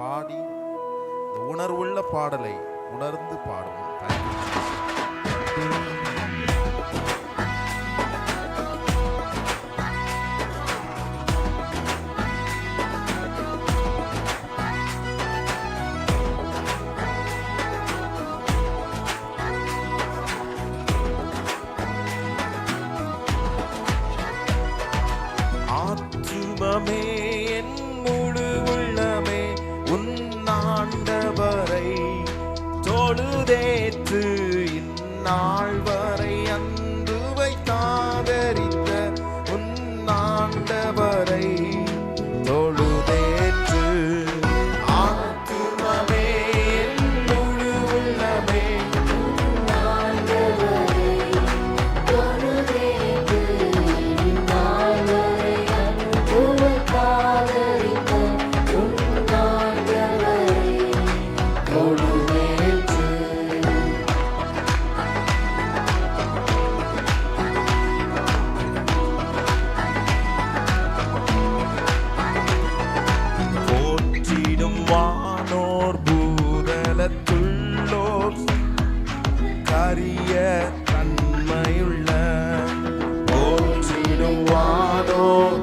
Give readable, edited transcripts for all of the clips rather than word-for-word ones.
பாடி இந்த உணர்வுள்ள பாடலை உணர்ந்து பாடுவோம். ஆத்துமமே என் முழு உள்ளமே உன்னாண்டவரை தொழுதேற்று இந்நாள் வரை அன்பு வைத்தாதரித்த உன்னாண்டவரை தொழுதேற்று. ஆத்துமமே என் முழு உள்ளமே வானோர் பூதலத்துள்ளோர் கரிய தன்மையுள்ள போற்றிடும் வானோர்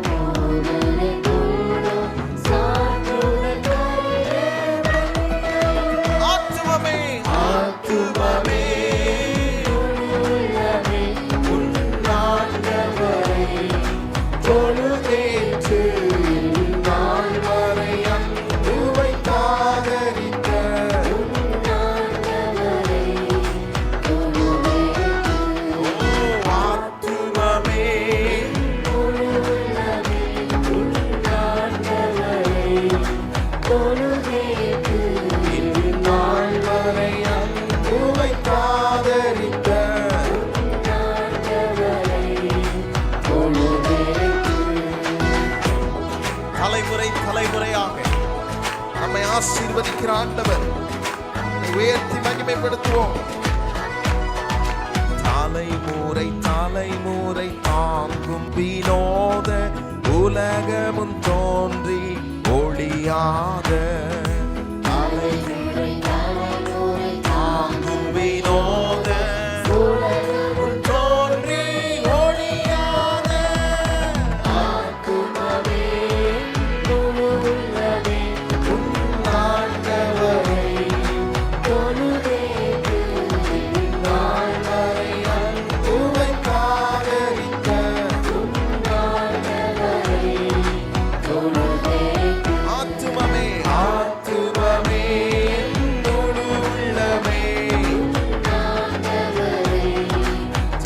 ஆத்துமமே ஆத்துமமே உன்னாண்டவரை தொழுதேற்று இந்நாள் வரை அன்பு வைத்தாதரித்த ஆத்துமமே இந்நாள் வரை அன்பு வைத்தாதரித்த தலைமுறை தலைமுறையாக நம்மை ஆசீர்வதிக்கிற ஆண்டவர் உயர்த்தி மகிமைப்படுத்துவோம். தலைமுறை தலைமுறை தாங்கும் வினோத உலகமும் தோன்றி ஒளியாத தலைமுறை தலைமுறை தாங்கும் வினோத உலகமும் தோன்றி ஒளியாத ஆத்துமமே உன்னாண்டவரை தொழுதேற்று இந்நாள் வரை அன்பு வைத்தாதரித்த ஆத்துமமே ஆத்துமமே முழு உள்ளமே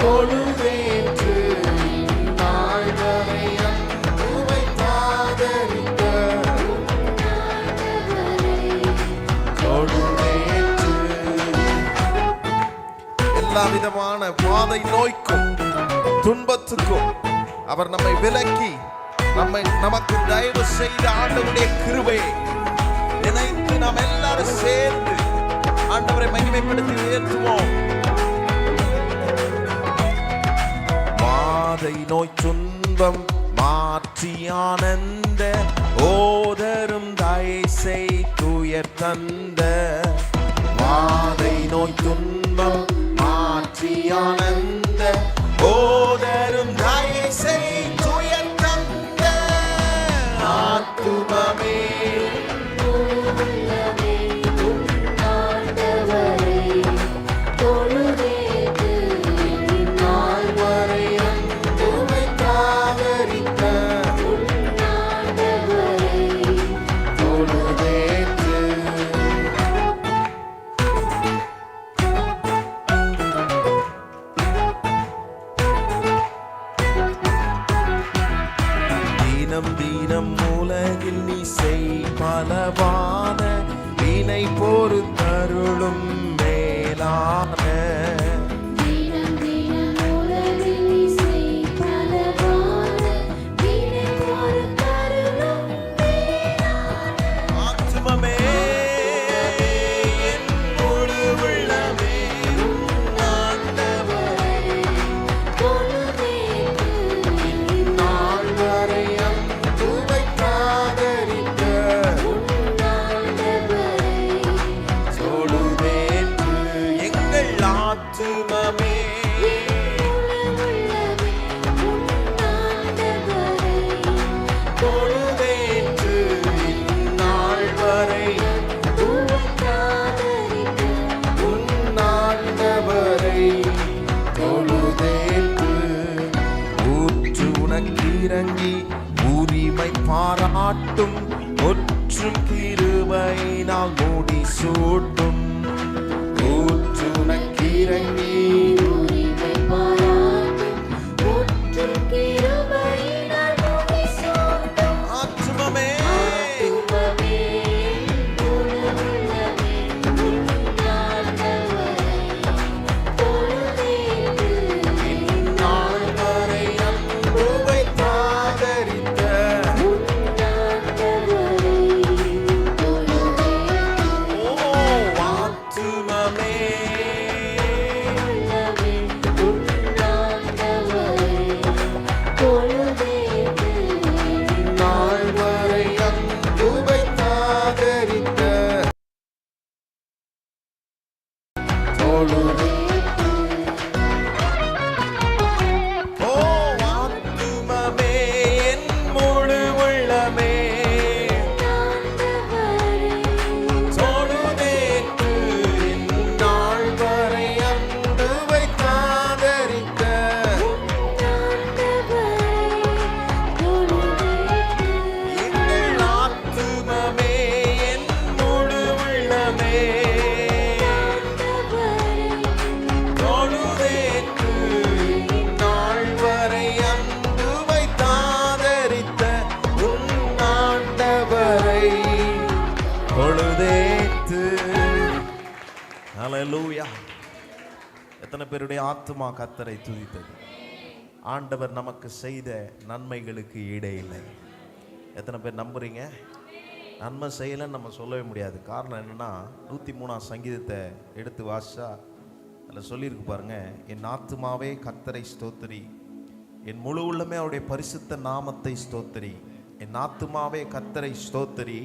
தொழுதேற்று இந்நாள் வரை அன்பு வைத்தாதரித்த தொழுதேற்று. எல்லா விதமான வாதை நோய்க்கும் துன்பத்துக்கும் அவர் நம்மை விலக்கி நமக்கு தயவு செய்த ஆண்டவருடைய கிருபையை நினைத்து நாம் எல்லாரும் சேர்ந்து ஆண்டவரை மகிமைப்படுத்தி உயர்த்துவோம். வாதை நோய் துன்பம் மாற்றி ஆனந்த ஓதரும் தயசை துயர் தந்த வாதை நோய் துன்பம் மாற்றி ஆனந்த ஓதரும் தயசை துயர் தந்த ஆத்துமமே இந்நாள் வரை அன்பு வைத்தாதரித்த தொழுதேற்று. தினம் தினம் உலகில் நீ செய் பலவான வினை பொறுத்தருளும் மேலான ஆத்துமமே என் முழு உள்ளமே ஆண்டவரை இந்நாள் வரை அன்பு வைத்தாதரித்த ஆத்துமமே தொழுதேற்று இந்நாள் வரை உன்னாண்டவரை தொழுதேற்று ஊற்று உனக்கிறங்கி உரிமை பாராட்டும் ஒற்றும் கிருபையினால் மூடி சூட்டும் ஊற்று உனக்கிறங்கி உரிமை பாராட்டும் ஒற்றும் கிருபையினால் மூடி சூட்டும் ஆத்துமமே ஆத்துமமே உணவுள்ளமே உன்னாண்டவரை தொழுதேற்று இந்நாள் வரை அன்பு வைத்தாதரித்த உன்னாண்டவரை தொழுதேற்று ஓ ஆத்துமமே உள்ளமே உன்னாண்டவரை தொழுதேற்று நாள் வரை அன்பு வைத்தாதரித்த தொழுது ஓ ஆத்துமமே என் முழு உள்ளமே தொழுதேற்று இந்நாள் வரை அன்பு வைத்தாதரித்த எங்கள் ஆத்துமமே என் முழு உள்ளமே தொழுதேற்று இந்நாள் வரை அன்பு வைத்தாதரித்த உன்னாண்டவரை தொழுதேற்று. ஹல்லேலூயா. எத்தனை பேருடைய ஆத்துமா கர்த்தரை துதித்தது? ஆண்டவர் நமக்கு செய்த நன்மைகளுக்கு ஈடே இல்லை. எத்தனை பேர் நம்புறீங்க? நன்மை செய்யலைன்னு நம்ம சொல்லவே முடியாது. காரணம் என்னன்னா 103ஆம் சங்கீதத்தை எடுத்து வாசிச்சா அதில் சொல்லியிருக்கு பாருங்க, என் ஆத்துமாவே கர்த்தரை ஸ்தோத்திரி, என் முழு உள்ளமே அவருடைய பரிசுத்த நாமத்தை ஸ்தோத்திரி. என் ஆத்துமாவே கர்த்தரை ஸ்தோத்திரி,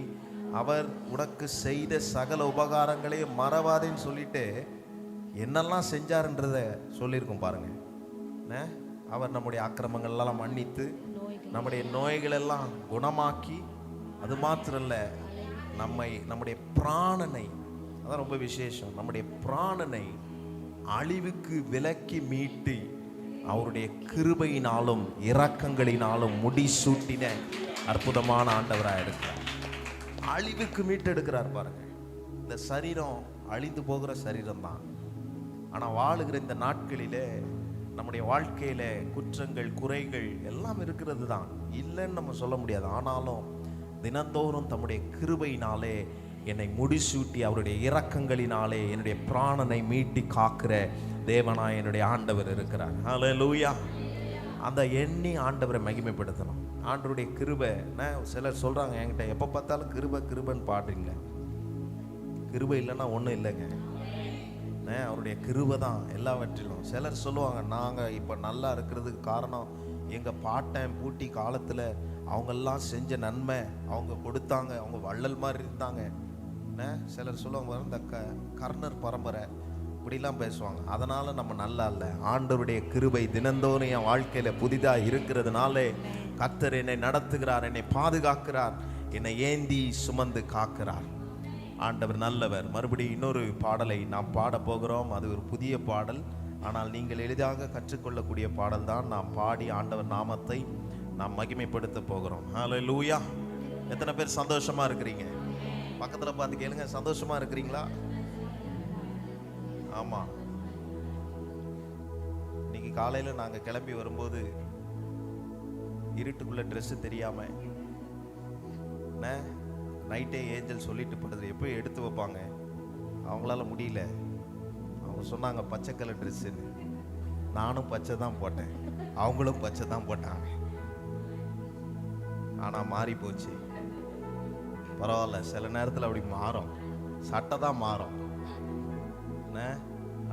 அவர் உனக்கு செய்த சகல உபகாரங்களையும் மறவாதேன்னு சொல்லிட்டு என்னெல்லாம் செஞ்சாருன்றத சொல்லியிருக்கும் பாருங்க. அவர் நம்முடைய அக்கிரமங்கள்லாம் மன்னித்து நம்முடைய நோய்களெல்லாம் குணமாக்கி, அது மாத்திரம் இல்லை, நம்முடைய பிராணனை, அதான் ரொம்ப விசேஷம், நம்முடைய பிராணனை அழிவுக்கு விலக்கி மீட்டு அவருடைய கிருபையினாலும் இரக்கங்களினாலும் முடிசூட்டின அற்புதமான ஆண்டவராக இருக்கிறார். அழிவுக்கு மீட்டெடுக்கிறார் பாருங்க. இந்த சரீரம் அழிந்து போகிற சரீரம் தான். ஆனால் வாழுகிற இந்த நாட்களிலே நம்முடைய வாழ்க்கையில குற்றங்கள் குறைகள் எல்லாம் இருக்கிறது தான், இல்லைன்னு நம்ம சொல்ல முடியாது. ஆனாலும் தினந்தோறும் தம்முடைய கிருபையினாலே என்னை முடிசூட்டி அவருடைய இரக்கங்களினாலே என்னுடைய பிராணனை மீட்டி காக்கிற தேவனாய் என்னுடைய ஆண்டவர் இருக்கிறார். ஹல்லேலூயா. அந்த எண்ணி ஆண்டவரை மகிமைப்படுத்தணும். ஆண்டவருடைய கிருபை. சிலர் சொல்றாங்க என்கிட்ட, எப்போ பார்த்தாலும் கிருபை கிருபைன்னு பாடுறீங்களே. கிருபை இல்லைன்னா ஒன்றும் இல்லைங்க. அவருடைய கிருபை தான் எல்லாவற்றிலும். சிலர் சொல்லுவாங்க, நாங்கள் இப்போ நல்லா இருக்கிறதுக்கு காரணம் எங்கள் பாட்டன் பூட்டி காலத்தில் அவங்கெல்லாம் செஞ்ச நன்மை, அவங்க கொடுத்தாங்க, அவங்க வள்ளல் மாதிரி இருந்தாங்க. சிலர் சொல்லுவாங்க, இந்த கர்ணர் பரம்பரை இப்படிலாம் பேசுவாங்க. அதனால் நம்ம நல்லா இல்லை. ஆண்டவருடைய கிருபை தினந்தோறும் என் வாழ்க்கையில் புதிதாக இருக்கிறதுனாலே கர்த்தர் என்னை நடத்துகிறார், என்னை பாதுகாக்கிறார், என்னை ஏந்தி சுமந்து காக்கிறார். ஆண்டவர் நல்லவர். மறுபடியும் இன்னொரு பாடலை நாம் பாட போகிறோம். அது ஒரு புதிய பாடல், ஆனால் நீங்கள் எளிதாக கற்றுக்கொள்ளக்கூடிய பாடல் தான். நாம் பாடி ஆண்டவர் நாமத்தை நாம் மகிமைப்படுத்த போகிறோம். ஹல்லேலூயா. எத்தனை பேர் சந்தோஷமா இருக்கிறீங்க? பக்கத்தில் பார்த்து கேளுங்க, சந்தோஷமா இருக்கிறீங்களா? ஆமா. இன்னைக்கு காலையில் நாங்கள் கிளம்பி வரும்போது இருட்டுக்குள்ள ட்ரெஸ்ஸு தெரியாம நைட்டே ஏஞ்சல் சொல்லிட்டு படுது, எப்போ எடுத்து வைப்பாங்க, அவங்களால முடியல. அவங்க சொன்னாங்க பச்சை கலர் ட்ரெஸ்ஸுன்னு. நானும் பச்சை தான் போட்டேன், அவங்களும் பச்சை தான் போட்டாங்க. ஆனால் மாறி போச்சு. பரவாயில்ல, சில நேரத்தில் அப்படி மாறும், சட்டை தான் மாறும்.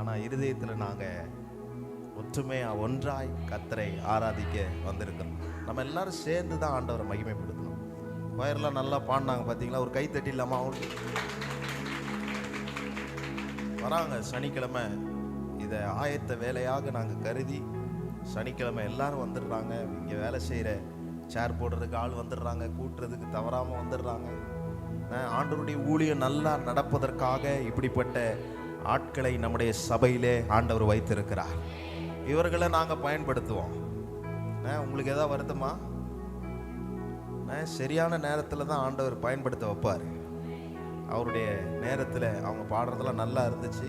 ஆனால் இருதயத்தில் நாங்கள் ஒற்றுமையாக ஒன்றாய் கர்த்தரை ஆராதிக்க வந்திருக்கிறோம். நம்ம எல்லாரும் சேர்ந்து தான் ஆண்டவரை மகிமைப்படுத்தணும். வயர்லாம் நல்லா பாடினாங்க பார்த்தீங்களா? ஒரு கைத்தட்டி இல்லாமல் அவங்க வராங்க. சனிக்கிழமை இதை ஆயத்த வேலையாக நாங்கள் கருதி சனிக்கிழமை எல்லாரும் வந்துடுறாங்க. இங்கே வேலை செய்கிற சேர் போடுறதுக்கு ஆள் வந்துடுறாங்க, கூட்டுறதுக்கு தவறாமல் வந்துடுறாங்க. ஆண்டவருடைய ஊழியம் நல்லா நடப்பதற்காக இப்படிப்பட்ட ஆட்களை நம்முடைய சபையிலே ஆண்டவர் வைத்திருக்கிறார். இவர்களை நாங்கள் பயன்படுத்துவோம். உங்களுக்கு எதாவது வருத்தமா? சரியான நேரத்தில் தான் ஆண்டவர் பயன்படுத்த வைப்பார். அவருடைய நேரத்தில் அவங்க பாடுறதெல்லாம் நல்லா இருந்துச்சு.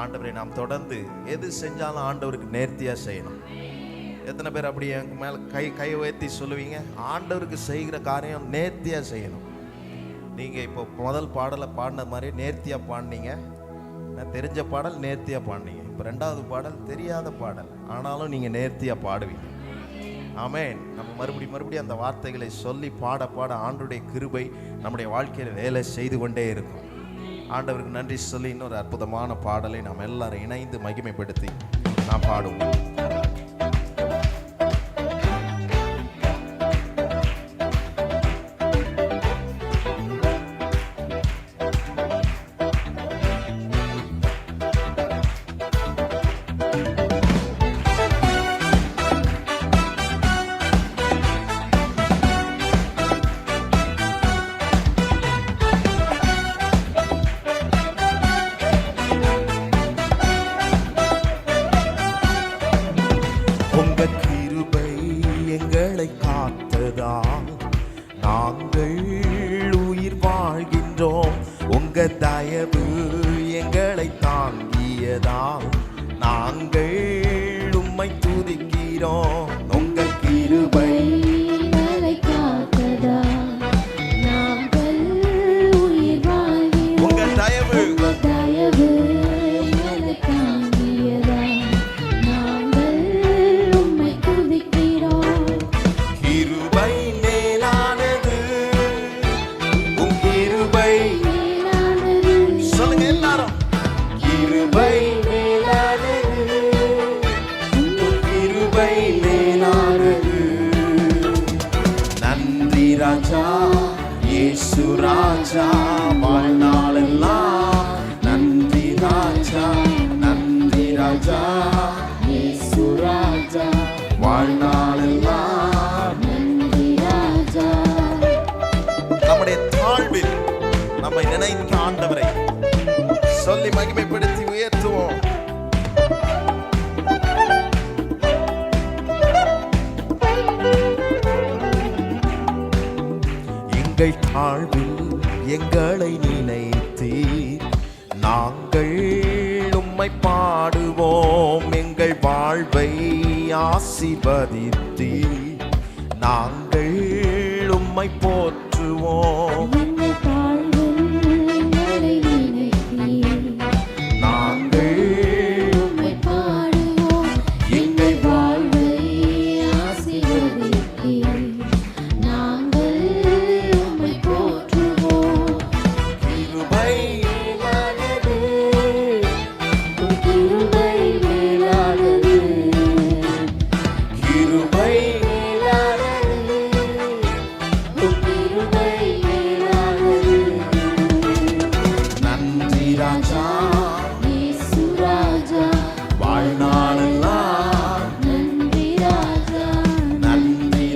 ஆண்டவரை நாம் தொடர்ந்து எது செஞ்சாலும் ஆண்டவருக்கு நேர்த்தியாக செய்யணும். எத்தனை பேர் அப்படி எங்கள் மேலே கை உயர்த்தி சொல்லுவீங்க? ஆண்டவருக்கு செய்கிற காரியம் நேர்த்தியாக செய்யணும். நீங்கள் இப்போ முதல் பாடலை பாடின மாதிரி நேர்த்தியாக பாடினீங்க. தெரிஞ்ச பாடல் நேர்த்தியாக பாடினீங்க. இப்போ ரெண்டாவது பாடல் தெரியாத பாடல், ஆனாலும் நீங்கள் நேர்த்தியாக பாடுவீங்க. ஆமென். நம்ம மறுபடியும் அந்த வார்த்தைகளை சொல்லி பாட பாட ஆண்டவருடைய கிருபை நம்முடைய வாழ்க்கையில் வேலை செய்து கொண்டே இருக்கும். ஆண்டவருக்கு நன்றி சொல்லி இன்னொரு அற்புதமான பாடலை நாம் எல்லாரும் இணைந்து மகிமைப்படுத்தி நாம் பாடுவோம். நாங்கள் உயிர் வாழ்கின்றோம். உங்க தயவு எங்களை தாங்கியதால் நாங்கள் உம்மை துதிக்கிறோம். உங்க கிருபை எங்களை காத்ததால் நாங்கள் உயிர் வாழ்கின்றோம். உங்க தயவு எங்களை தாங்கியதால் நாங்கள் உம்மை துதிக்கிறோம். கிருபை ராஜா இயேசு ராஜா வாழ்நாளெல்லாம் நன்றி ராஜா, நன்றி ராஜா இயேசு ராஜா வாழ்நாளெல்லாம் நன்றி ராஜா. நம்முடைய தாழ்வில் நம்மை நினைத்த ஆண்டவரை சொல்லி மகிமைப்படுத்தி உயர்த்துவோம். எங்கள் தாழ்வில் எங்களை நினைத்தீர், நாங்கள் உம்மை பாடுவோம். எங்கள் வாழ்வை ஆசீர்வதித்தீர், நாங்கள் உம்மை போற்றுவோம்.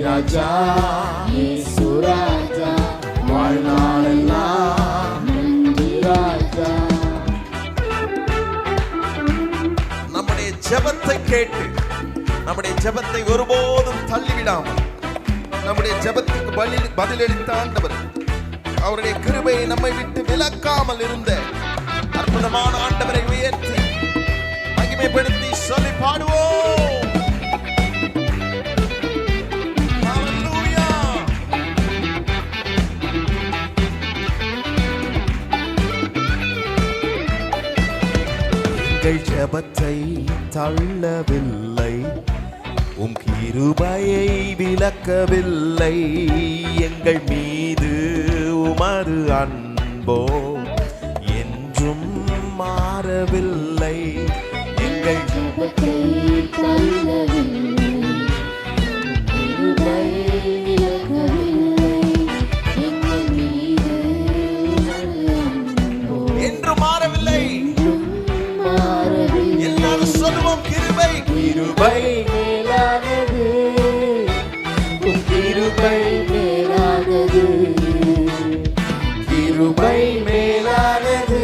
ராஜா இயேசு ராஜா வாழ்நாளெல்லாம் நன்றி ராஜா. நம்முடைய ஜெபத்தை கேட்டு நம்முடைய ஜெபத்தை ஒருபோதும் தள்ளிவிடாமல் நம்முடைய ஜெபத்துக்கு பதிலளித்த ஆண்டவர், அவருடைய கிருபையை நம்மை விட்டு விலக்காமல் இருந்த அற்புதமான ஆண்டவரை உயர்த்தி மகிமைப்படுத்தி சொல்லி பாடுவோம். எங்கள் ஜெபத்தை தள்ளவில்லை, உம் கிருபையை விலக்கவில்லை. எங்கள் மீது உமது அன்போ என்றும் மாறவில்லை. எங்கள் ஜெபத்தை தள்ளவில்லை, கிருபையை விலக்கவில்லை. எங்கள் மீது உமது அன்போ என்றும் மாறவில்லை. எல்லாரும் கிருபை மேலானது,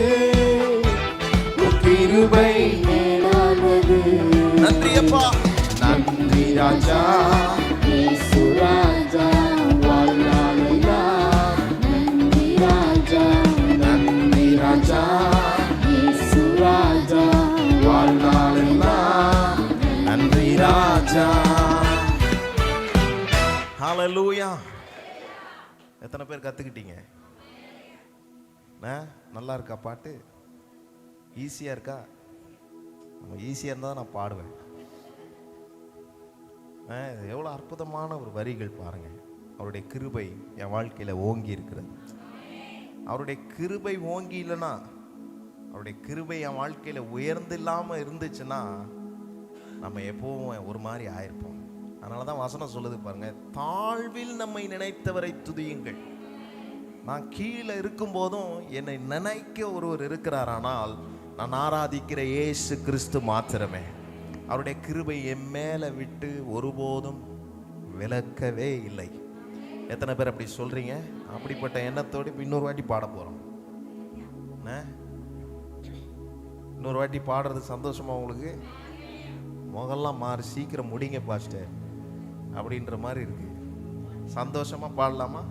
உம் கிருபை. மேலானது. நன்றி அப்பா, நன்றி ராஜா, இயேசு ராஜா, வாழ்நாளெல்லாம் நன்றி ராஜா, நன்றி ராஜா, இயேசு ராஜா, வாழ்நாளெல்லாம் நன்றி ராஜா. ஹalleluya. எத்தனை பேர் கத்துக்கிட்டீங்க? நல்லா இருக்கா பாட்டு? ஈஸியா இருக்கா? நம்ம ஈஸியா இருந்தா நான் பாடுவேன். எவ்வளவு அற்புதமான ஒரு வரிகள் பாருங்க. அவருடைய கிருபை என் வாழ்க்கையில ஓங்கி இருக்கிறது. அவருடைய கிருபை ஓங்கி இல்லைன்னா, அவருடைய கிருபை என் வாழ்க்கையில உயர்ந்து இல்லாம இருந்துச்சுன்னா நம்ம எப்பவும் ஒரு மாதிரி ஆயிருப்போம். அதனாலதான் வசனம் சொல்லுது பாருங்க, தாழ்வில் நம்மை நினைத்தவரை துதியுங்கள். நான் கீழே இருக்கும் போதும் என்னை நினைக்க ஒருவர் இருக்கிறார். ஆனால் நான் ஆராதிக்கிற இயேசு கிறிஸ்து மாத்திரமே. அவருடைய கிருபை என் மேல விட்டு ஒருபோதும் விலக்கவே இல்லை. எத்தனை பேர் அப்படி சொல்றீங்க? அப்படிப்பட்ட எண்ணத்தோடு இப்போ இன்னொரு வாட்டி பாட போறோம். இன்னொரு வாட்டி பாடுறது சந்தோஷமா உங்களுக்கு? முகெல்லாம் மாறி சீக்கிரம் முடிங்க பாஸ்டர் அப்படின்ற மாதிரி இருக்கு. சந்தோஷமா பாடலாமா?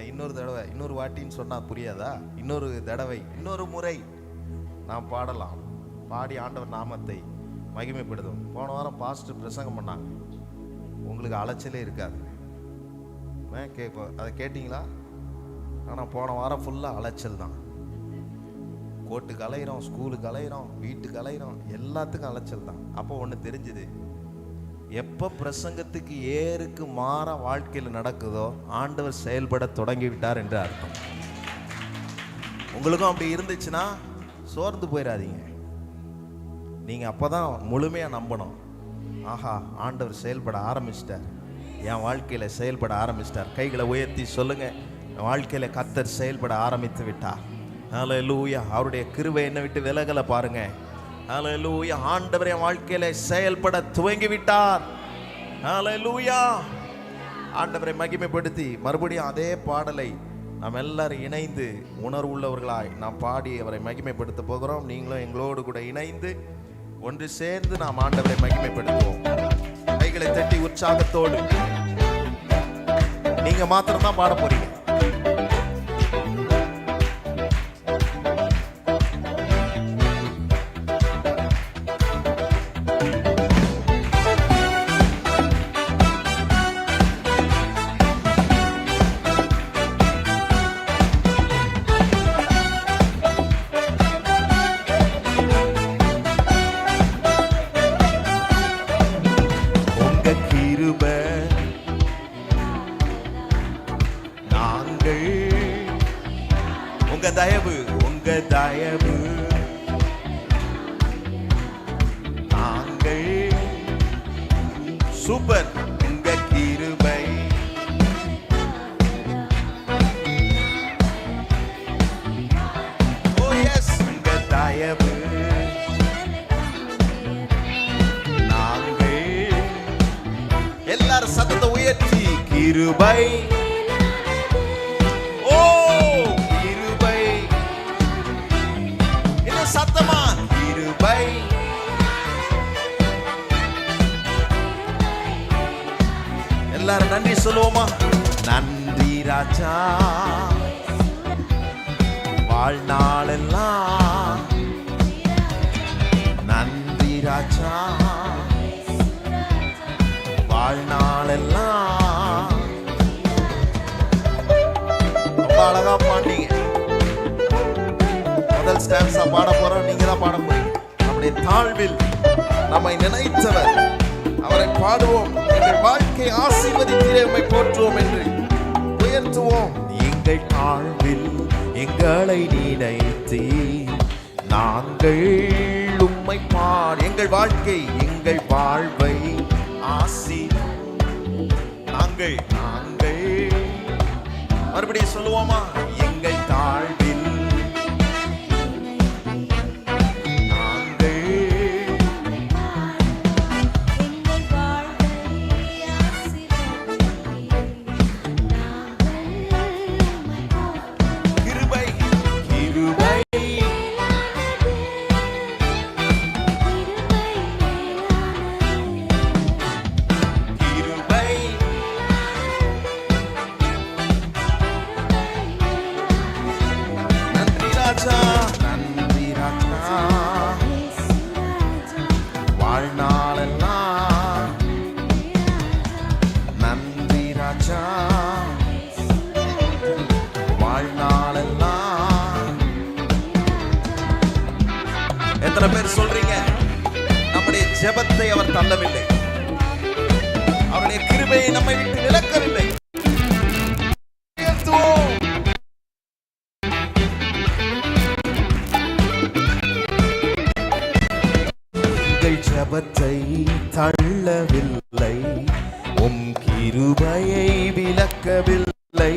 இன்னொரு தடவை, இன்னொரு வாட்டின்னு சொன்னா புரியாதா? இன்னொரு தடவை, இன்னொரு முறை நாம் பாடலாம். பாடி ஆண்டவர் நாமத்தை மகிமைப்படுத்தும். போன வாரம் பாஸ்டர் பிரசங்கம் பண்ணாங்க. உங்களுக்கு அலைச்சலே இருக்காது. அதை கேட்டிங்களா? ஆனால் போன வாரம் ஃபுல்லாக அலைச்சல் தான். கோர்ட்டுக்கு அலைகிறோம், ஸ்கூலுக்கு அலைகிறோம், வீட்டுக்கு அலைகிறோம், எல்லாத்துக்கும் அலைச்சல் தான். அப்போ ஒன்று தெரிஞ்சுது, எப்போ பிரசங்கத்துக்கு ஏருக்கு மாற வாழ்க்கையில் நடக்குதோ ஆண்டவர் செயல்பட தொடங்கி விட்டார் என்று அர்த்தம். உங்களுக்கும் அப்படி இருந்துச்சுன்னா சோர்ந்து போயிடாதீங்க. நீங்கள் அப்போ தான் முழுமையாக நம்பணும். ஆஹா, ஆண்டவர் செயல்பட ஆரம்பிச்சிட்டார், என் வாழ்க்கையில் செயல்பட ஆரம்பிச்சிட்டார். கைகளை உயர்த்தி சொல்லுங்க, என் வாழ்க்கையில் கர்த்தர் செயல்பட ஆரம்பித்து விட்டார். ஹல்லேலூயா. அவருடைய கிருபை என்னை விட்டு விலகலை பாருங்க. ஹல்லேலூயா. ஆண்டவர் என் வாழ்க்கையில செயல்பட துவங்கி விட்டார். ஹல்லேலூயா. ஆண்டவரை மகிமைப்படுத்தி மறுபடியும் அதே பாடலை நாம் எல்லாரும் இணைந்து உணர்வுள்ளவர்களாய் நாம் பாடி அவரை மகிமைப்படுத்த போகிறோம். நீங்களும் எங்களோடு கூட இணைந்து ஒன்று சேர்ந்து நாம் ஆண்டவரை மகிமைப்படுத்துவோம். கைகளை தட்டி உற்சாகத்தோடு நீங்க மாத்திரம் தான் பாட போறீங்க. உங்க தயவு நாங்கள் சூப்பர். உங்க கிருபை ஓ எஸ், உங்க தயவு நாங்கள் எல்லாரும் சத்தத்தை உயர்த்தி கிருபை சத்தமா கிருபை. எல்லாரும் நன்றி சொல்லுவோமா? நன்றி ராஜா, வாழ்நாளெல்லாம் நன்றி ராஜா, வாழ்நாளெல்லாம். ரொம்ப அழகா பாண்டீங்க. முதல் ஸ்டான்ஸா பாட போறோம், நீங்க தான் பாட போறீங்க. நம்முடைய தாழ்வில் நம்மை நினைத்தவர், அவரை பாடுவோம். எங்கள் வாழ்க்கை ஆசீர்வதிக்கிறே உம்மை போற்றுவோம் என்று உயர்த்துவோம். எங்கள் தாழ்வில் எங்களை நினைத்தீ நாங்கள் உம்மை பாடு. எங்கள் வாழ்க்கை எங்கள் வாழ்வை ஆசி நாங்கள் நாங்கள் மறுபடியும் சொல்லுவோமா? எங்கள் தாழ்வில் கிருபை எத்தனை பேர் சொல்றீங்க நம்முடைய ஜெபத்தை அவர் தள்ளவில்லை, அவருடைய கிருபையை நம்மை விட்டு விலக்கவில்லை. ஜெபத்தை தள்ளவில்லை, உம் கிருபையை விலக்கவில்லை.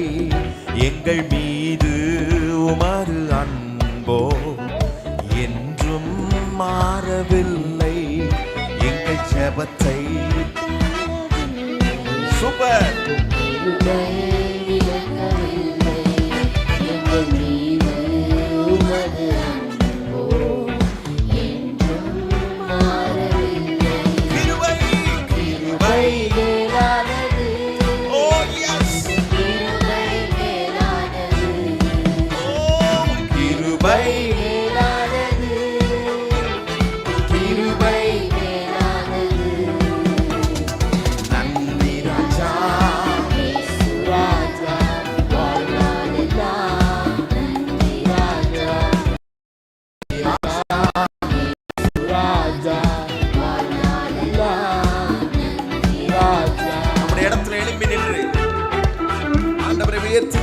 எங்கள் மீது உமது அன்போ என்றும் மாறவில்லை. எங்கள் ஜெபத்தை சூப்பர்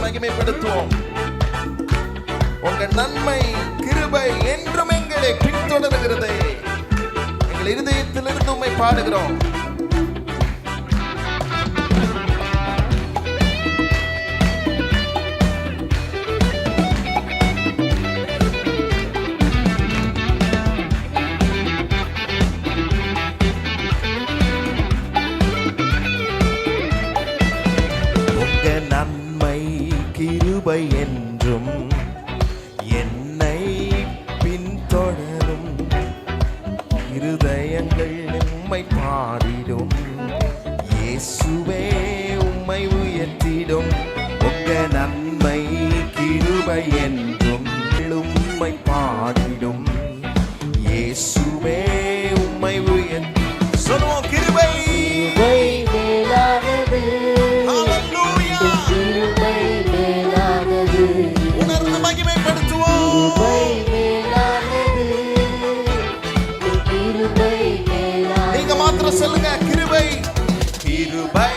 மகிமைப்படுத்துவோம். உங்க நன்மை கிருபை என்றும் எங்களை பின்தொடர்கிறது. எங்கள் இருதயத்திலிருந்து உம்மை பாடுகிறோம். கிருபை என்றும் என்னை பின்தொடரும். இருதயங்கள் உம்மை பாடிடும். இயேசுவே உம்மை உயர்த்திடும். உங்க நன்மை கிருபை என்றும் உம்மை பாடிடும். இயேசுவே உம்மை உயர்த்தி சொல்லுவோம். கிருபை நீங்க மாத்திரம் சொல்லுங்க. கிருபை கிருபை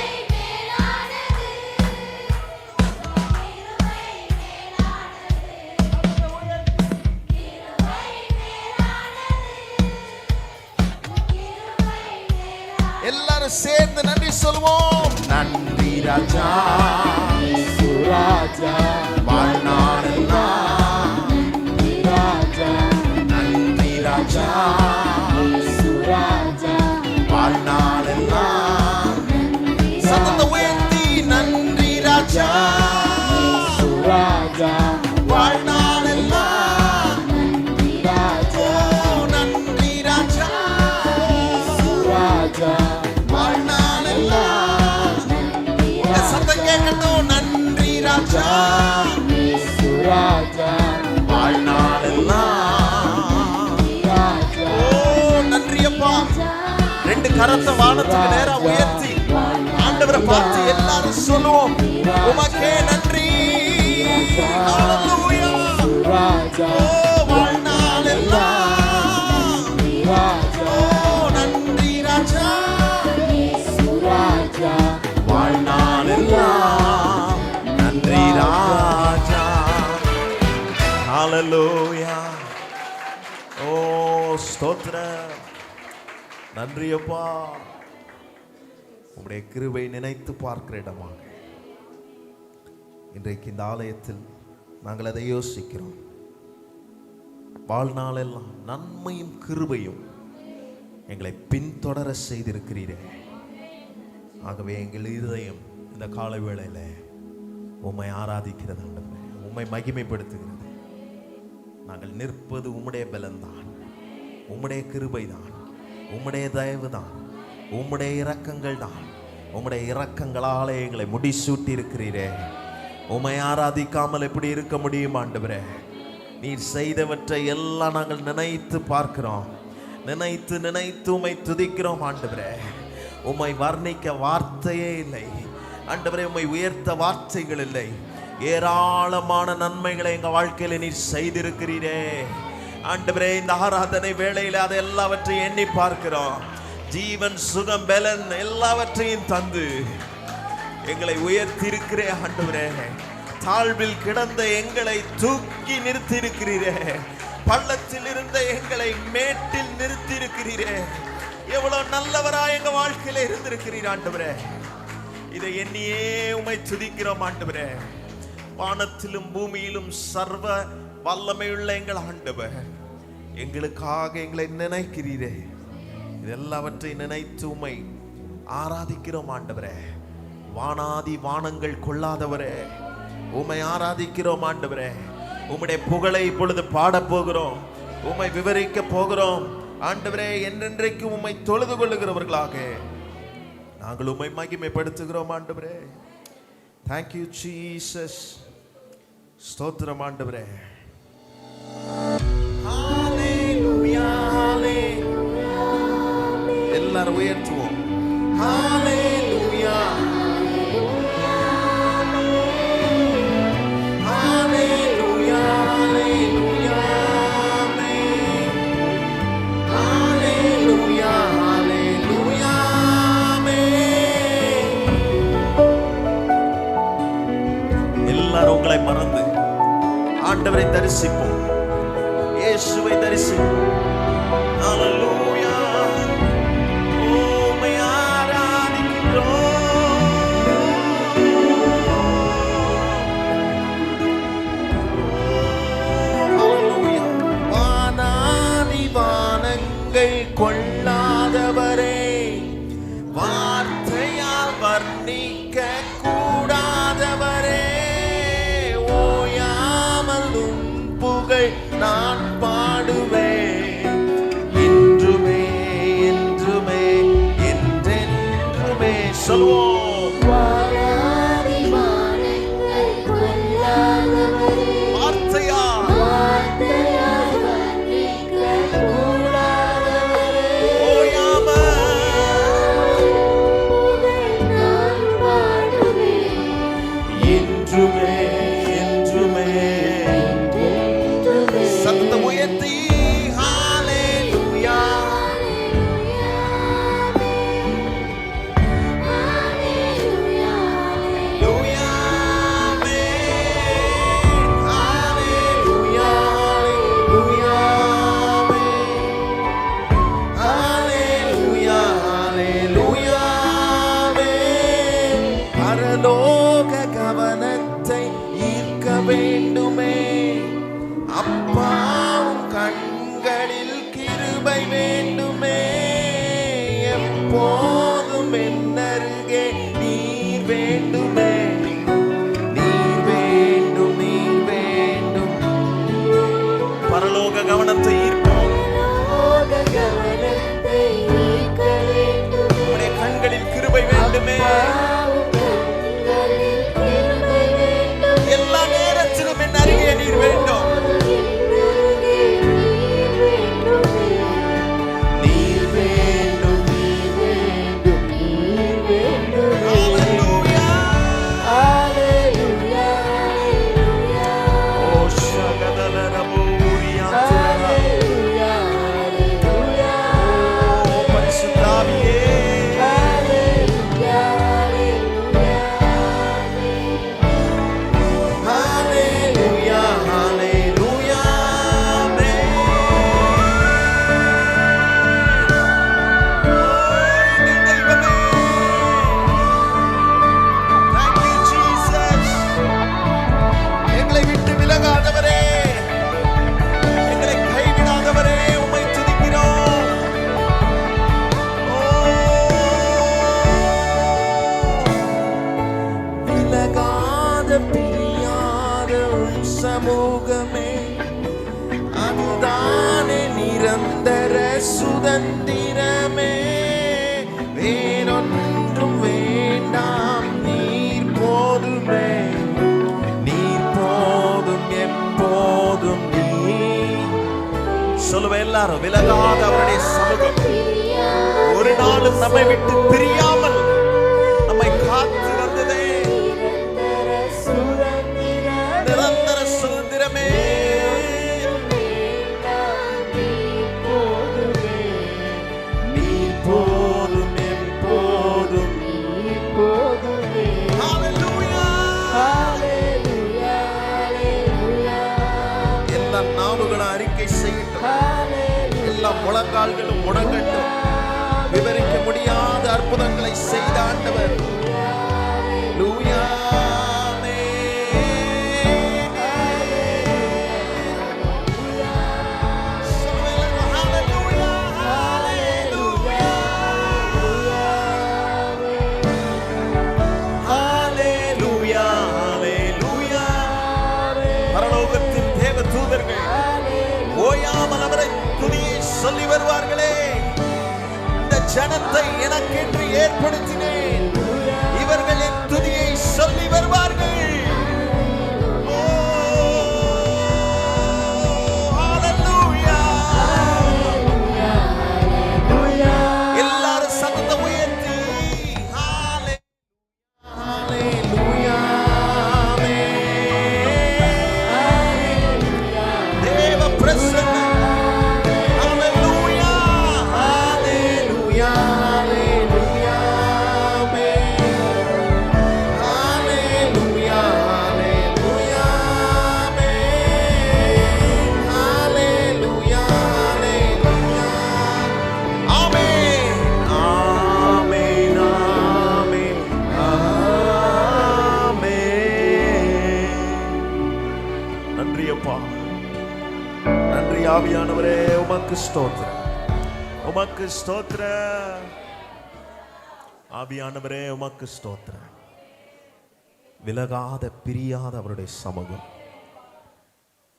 எல்லாரும் சேர்ந்து நன்றி சொல்லுவோம். நன்றி ராஜா, ராஜா வாழ்நாளெல்லாம். நன்றி ராஜா, நன்றி ராஜா, ராஜா வாழ்நாளெல்லாம். சத்தத்தை உயர்த்தி நன்றி ராஜா, ராஜா வாழ்நாளெல்லாம். நன்றி ராஜா, நன்றி ராஜா, ராஜா வாழ்நாளெல்லாம். சத்தம் கேட்கட்டும். நன்றி ராஜா, ராஜா வாழ்நாளெல்லாம். ஓ நன்றி அப்பா. ரெண்டு கரத்தை வானத்துக்கு நேரா உயர்த்தி ஆண்டவரை பார்த்து எல்லாரும் சொல்லுவோம். உமக்கே நன்றி. ஹல்லேலூயா. ஓ வாழ்நாளெல்லாம். ஓ நன்றி ராஜா, ராஜா வாழ்நாளெல்லாம். நன்றி ராஜா. ஹல்லேலூயா. ஓ ஸ்தோத்திரம். நன்றி அப்பா. உம்முடைய கிருபை நினைத்து பார்க்கிற இடமாக இன்றைக்கு இந்த ஆலயத்தில் நாங்கள் அதை யோசிக்கிறோம். வாழ்நாளெல்லாம் நன்மையும் கிருபையும் எங்களை பின்தொடர செய்திருக்கிறீரே. ஆகவே எங்கள் இருதயம் இந்த காலை வேளையில உம்மை ஆராதிக்கிறது, உம்மை மகிமைப்படுத்துகிறது. நாங்கள் நிற்பது உம்முடைய பலன்தான், உம்முடைய கிருபை தான், உம்முடைய தயவு தான், உம்முடைய இரக்கங்கள் தான். உம்முடைய இரக்கங்களாலே எங்களை முடிசூட்டி இருக்கிறீரே. உம்மை ஆராதிக்காமல் எப்படி இருக்க முடியும் ஆண்டவரே? நீர் செய்தவற்றை எல்லாம் நாங்கள் நினைத்து பார்க்கிறோம், நினைத்து நினைத்து உம்மை துதிக்கிறோம் ஆண்டவரே. உம்மை வர்ணிக்க வார்த்தையே இல்லை ஆண்டவரே. உம்மை உயர்த்த வார்த்தைகள் இல்லை. ஏராளமான நன்மைகளை எங்கள் வாழ்க்கையில் நீர் செய்திருக்கிறீரே. ஆண்டவரே, இந்த ஆராதனை வேளையில அதை எல்லாவற்றையும் எண்ணி பார்க்கிறோம். ஜீவன், சுகம், பலன் எல்லாவற்றையும் தந்து எங்களை உயர்த்திருக்கிறே ஆண்டவரே. தாழ்வில் கிடந்த எங்களை தூக்கி நிறுத்தியிருக்கிறீரே. பள்ளத்தில் இருந்த எங்களை மேட்டில் நிறுத்தியிருக்கிறீரே. எவ்வளவு நல்லவராய் எங்க வாழ்க்கையில இருந்திருக்கிறீர் ஆண்டவரே. இதை எண்ணியே உம்மை துதிக்கிறோம் ஆண்டவரே. வானத்திலும் பூமியிலும் சர்வ வல்லமையுள்ள எங்கள் ஆண்டவர், எங்களுக்காக எங்களை நினைக்கிறீரே. இதெல்லாவற்றை நினைத்து உம்மை ஆராதிக்கிறோம் ஆண்டவரே. வானாதி வானங்கள் கொள்ளாதவரே, உம்மை ஆராதிக்கிறோம் ஆண்டவரே. உம்முடைய புகழை இப்பொழுது பாட போகிறோம், உம்மை விவரிக்க போகிறோம் ஆண்டவரே. என்றென்றைக்கு உம்மை தொழுது கொள்ளுகிறவர்களாக நாங்கள் உம்மை மகிமைப்படுத்துகிறோம் ஆண்டவரே. Thank you Jesus. ஸ்தோத்திரம் ஆண்டவரே. ஹalleluya, ஹalleluya. எல்லாரும் உயர்த்துவோம். ஹalleluya, உங்களை மறந்து ஆண்டவரை தரிசிப்போம், இயேசுவை தரிசிப்போம். ஹalleluya, உம்மை ஆராதிக்கிறோம். ஹalleluya. வானாதி வானங்கள் கொள்ளாதவரே, வார்த்தையால் வர்ணிக்க கூடாதவரே, நான் பாடுவேன் என்றுமே என்றுமே என்றென்றுமே. சொல்வோம். வானாதி வானங்கள் கொள்ளாதவரே, வார்த்தையால் வர்ணிக்க கூடாதவரே, ஓயாமல் நான் பாடுவேன் என்றுமே என்றுமே. சத்தம் உயர்த்தி ஹalleluya, ஹalleluya, ஹalleluya, ஹalleluya, ஹalleluya, ஹalleluya. பரலோக கவனத்தை ஈர்க்க வேண்டுமே, அப்பாவும் கண்களில் கிருபை வேண்டுமே. எப்போதும் என்னருகே நீர் வேண்டுமே, நீர் வேண்டும், நீர் வேண்டும். பரலோக கவனத்தை ஈர்ப்போம், கவனத்தை ஈர்க்க வேண்டுமே, உம்முடைய கண்களில் கிருபை வேண்டுமே. கண்களில் கிருபை வேண்டுமே, எல்லா நேரத்திலும் என் அருகே நீர் வேண்டும். சமூகமே அதுதானே நிரந்தர சுதந்திரமே. வேறொன்றும் வேண்டாம், நீர் போதுமே, நீர் போதும் எப்போதும் நீர். சொல்லுவேன் எல்லாரும், விலகாத அவருடைய சமூகம் ஒரு நாளும் நம்மை விட்டு பிரியாமல் நம்மை காத்து வந்ததே. நிரந்தர சுதந்திரமே. நாவுகளும் அறிக்கை செய்யட்டும். எல்லா முழங்கால்களும் முடங்கட்டும். விவரிக்க முடியாத அற்புதங்களை செய்த ஆண்டவர். லூயா. ஓயாமல் அவரை துதியை சொல்லி வருவார்களே. இந்த ஜனத்தை எனக்கென்று ஏற்படுத்தினேன், இவர்கள் என் துதியை சொல்லி வருவார்கள். எல்லாரும் சத்தத்தை உயர்த்தி நன்றி ஆவியானவரே, உமக்கு ஸ்தோத்திரம், உமக்கு ஸ்தோத்திரம். ஆவியானவரே உமக்கு ஸ்தோத்திரம். விலகாத பிரியாத அவருடைய சமூகம்.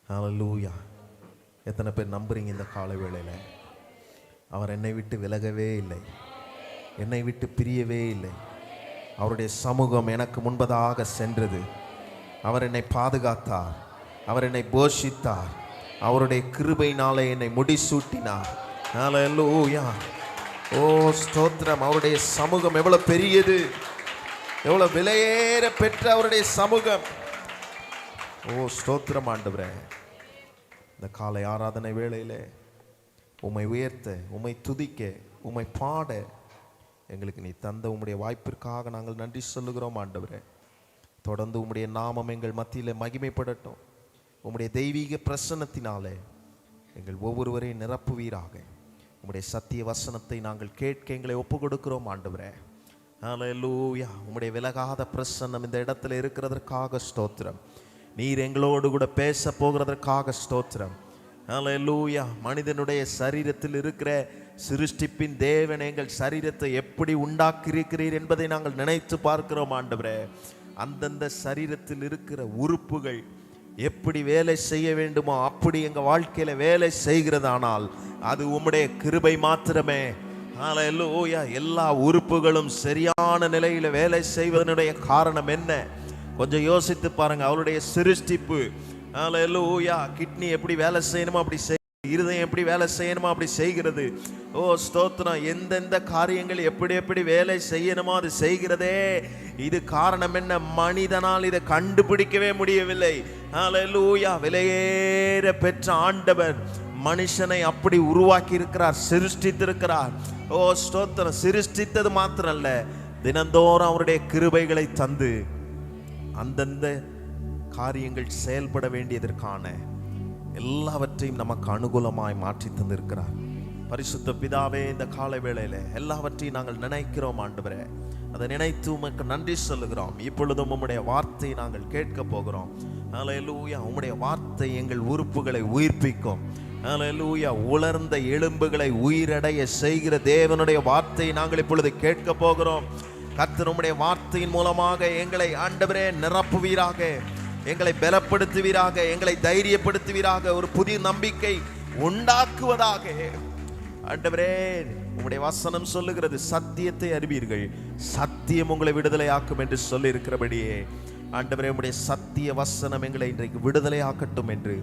ஹல்லேலூயா. எத்தனை பேர் நம்புறீங்க இந்த காலை வேளையில அவர் என்னை விட்டு விலகவே இல்லை, என்னை விட்டு பிரியவே இல்லை. அவருடைய சமூகம் எனக்கு முன்பதாக சென்றது. அவர் என்னை பாதுகாத்தார், அவர் என்னை போஷித்தார், அவருடைய கிருபையினாலே என்னை முடிசூட்டினார். ஹல்லேலூயா. ஓ ஸ்தோத்திரம். அவருடைய சமூகம் எவ்வளவு பெரியது, எவ்வளவு விலையேற பெற்ற அவருடைய சமூகம். ஓ ஸ்தோத்திரம் ஆண்டவரே. இந்த காலை ஆராதனை வேளையிலே உம்மை உயர்த்த, உம்மை துதிக்க, உம்மை பாட எங்களுக்கு நீ தந்த உம்முடைய வாய்ப்பிற்காக நாங்கள் நன்றி சொல்லுகிறோம் ஆண்டவரே. தொடர்ந்து உம்முடைய நாமம் எங்கள் மத்தியில் மகிமைப்படட்டும். உம்முடைய தெய்வீக பிரசன்னத்தினாலே எங்கள் ஒவ்வொருவரையும் நிரப்புவீராக. உம்முடைய சத்திய வசனத்தை நாங்கள் கேட்க எங்களை ஒப்பு கொடுக்கிறோம் ஆண்டவரே. ஹல்லேலூயா. உம்முடைய விலகாத பிரசன்னம் இந்த இடத்துல இருக்கிறதற்காக ஸ்தோத்திரம். நீர் எங்களோடு கூட பேச போகிறதற்காக ஸ்தோத்திரம். ஹல்லேலூயா. மனிதனுடைய சரீரத்தில் இருக்கிற சிருஷ்டிப்பின் தேவன் எங்கள் சரீரத்தை எப்படி உண்டாக்கியிருக்கிறீர் என்பதை நாங்கள் நினைத்து பார்க்கிறோம் ஆண்டவரே. அந்தந்த சரீரத்தில் இருக்கிற உறுப்புகள் எப்படி வேலை செய்ய வேண்டுமோ அப்படி எங்கள் வாழ்க்கையில் வேலை செய்கிறதானால் அது உம்முடைய கிருபை மாத்திரமே. ஹல்லேலூயா. எல்லா உறுப்புகளும் சரியான நிலையில் வேலை செய்வதனுடைய காரணம் என்ன? கொஞ்சம் யோசித்து பாருங்க. அவருடைய சிருஷ்டிப்பு. ஹல்லேலூயா. கிட்னி எப்படி வேலை செய்யணுமோ அப்படி இருதயம் எப்படி வேலை செய்யணுமோ அப்படி செய்கிறது. ஓ ஸ்தோத்திரம். எந்தெந்த காரியங்கள் எப்படி எப்படி வேலை செய்யணுமோ அது செய்கிறதே. இது காரணம் என்ன? மனிதனால் இதை கண்டுபிடிக்கவே முடியவில்லை. ஹல்லேலூயா. விலையேற பெற்ற ஆண்டவர் மனுஷனை அப்படி உருவாக்கி இருக்கிறார், சிருஷ்டித்திருக்கிறார். ஓ ஸ்தோத்திரம். சிருஷ்டித்தது மாத்திரம் அல்ல, தினந்தோறும் அவருடைய கிருபைகளை தந்து அந்தந்த காரியங்கள் செயல்பட வேண்டியதற்கான எல்லாவற்றையும் நமக்கு அனுகூலமாய் மாற்றி தந்திருக்கிறார். பரிசுத்த பிதாவே, இந்த காலை வேளையில எல்லாவற்றையும் நாங்கள் நினைக்கிறோம் ஆண்டவரே. அதை நினைத்து உமக்கு நன்றி சொல்லுகிறோம். இப்பொழுதும் உம்முடைய வார்த்தையை நாங்கள் கேட்க போகிறோம். ஹல்லேலூயா. உம்முடைய வார்த்தை எங்கள் உறுப்புகளை உயிர்ப்பிக்கும். ஹல்லேலூயா. உலர்ந்த எலும்புகளை உயிரடைய செய்கிற தேவனுடைய வார்த்தையை நாங்கள் இப்பொழுது கேட்க போகிறோம். கர்த்தர் உம்முடைய வார்த்தையின் மூலமாக எங்களை ஆண்டவரே நிரப்புவீராக, எங்களை பலப்படுத்துவீராக, எங்களை தைரியப்படுத்துவீராக, ஒரு புதிய நம்பிக்கை உண்டாக்குவதாக. ஆண்டவரே, உம்முடைய வசனம் சொல்லுகிறது, சத்தியத்தை அறிவீர்கள், சத்தியம் உங்களை விடுதலை ஆக்கும் என்று சொல்லி இருக்கிறபடியே ஆண்டவரே, உம்முடைய சத்திய வசனம் எங்களை இன்றைக்கு விடுதலை ஆக்கட்டும் என்று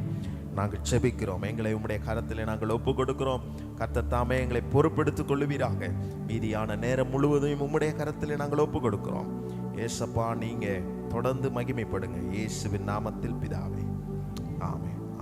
நாங்கள் செபிக்கிறோம். எங்களை உம்முடைய கரத்திலே நாங்கள் ஒப்பு கொடுக்கிறோம். கர்த்தர் தாமே எங்களை பொறுப்பெடுத்துக் கொள்ளுவீராக. மீதியான நேரம் முழுவதையும் உம்முடைய கரத்திலே நாங்கள் ஒப்பு கொடுக்கிறோம். ஏசப்பா, நீங்க தொடர்ந்து மகிமைப்படுங்க. இயேசுவின் நாமத்தில் பிதாவே.